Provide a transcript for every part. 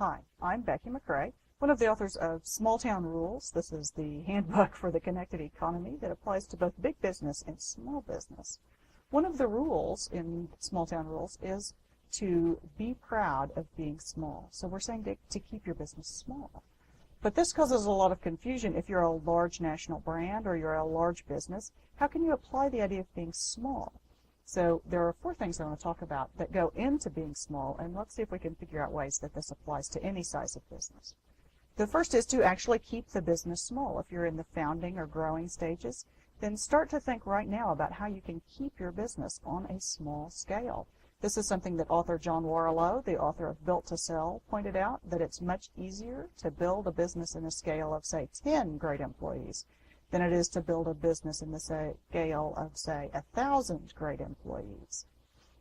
Hi, I'm Becky McCray, one of the authors of Small Town Rules. This is the handbook for the connected economy that applies to both big business and small business. One of the rules in Small Town Rules is to be proud of being small. So we're saying to keep your business small. But this causes a lot of confusion. If you're a large national brand or you're a large business, how can you apply the idea of being small? So there are 4 things I want to talk about that go into being small, and let's see if we can figure out ways that this applies to any size of business. The first is to actually keep the business small. If you're in the founding or growing stages, then start to think right now about how you can keep your business on a small scale. This is something that author John Warrillow, the author of Built to Sell, pointed out, that it's much easier to build a business in a scale of, say, 10 great employees than it is to build a business in the scale of, say, 1,000 great employees.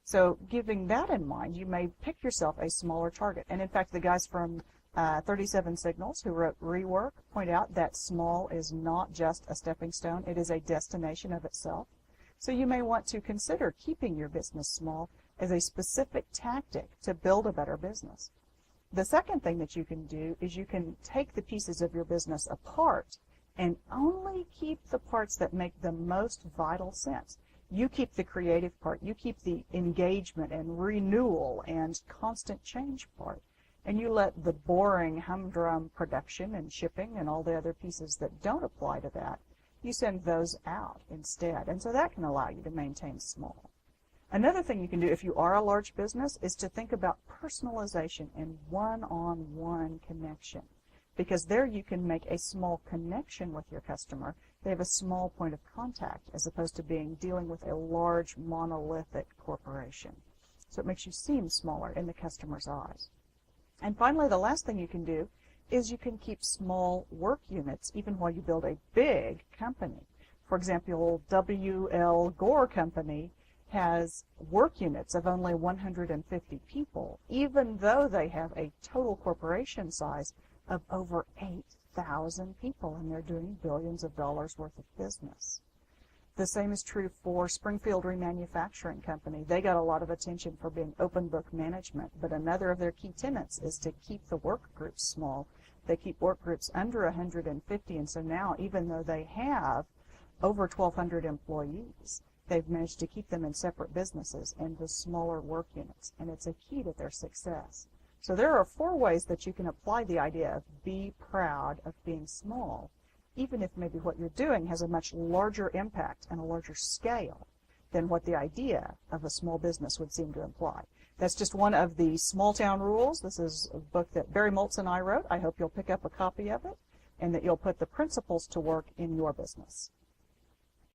So giving that in mind, you may pick yourself a smaller target. And in fact, the guys from 37 Signals who wrote Rework point out that small is not just a stepping stone, it is a destination of itself. So you may want to consider keeping your business small as a specific tactic to build a better business. The second thing that you can do is you can take the pieces of your business apart and only keep the parts that make the most vital sense. You keep the creative part, you keep the engagement and renewal and constant change part, and you let the boring humdrum production and shipping and all the other pieces that don't apply to that, you send those out instead. And so that can allow you to maintain small. Another thing you can do if you are a large business is to think about personalization and one-on-one connection, because there you can make a small connection with your customer. They have a small point of contact as opposed to dealing with a large monolithic corporation. So it makes you seem smaller in the customer's eyes. And finally, the last thing you can do is you can keep small work units even while you build a big company. For example, W.L. Gore Company has work units of only 150 people, even though they have a total corporation size of over 8,000 people, and they're doing billions of dollars worth of business. The same is true for Springfield Remanufacturing Company. They got a lot of attention for being open book management, but another of their key tenets is to keep the work groups small. They keep work groups under 150, and so now, even though they have over 1,200 employees, they've managed to keep them in separate businesses and with smaller work units, and it's a key to their success. So there are 4 ways that you can apply the idea of be proud of being small, even if maybe what you're doing has a much larger impact and a larger scale than what the idea of a small business would seem to imply. That's just one of the Small Town Rules. This is a book that Barry Moltz and I wrote. I hope you'll pick up a copy of it and that you'll put the principles to work in your business.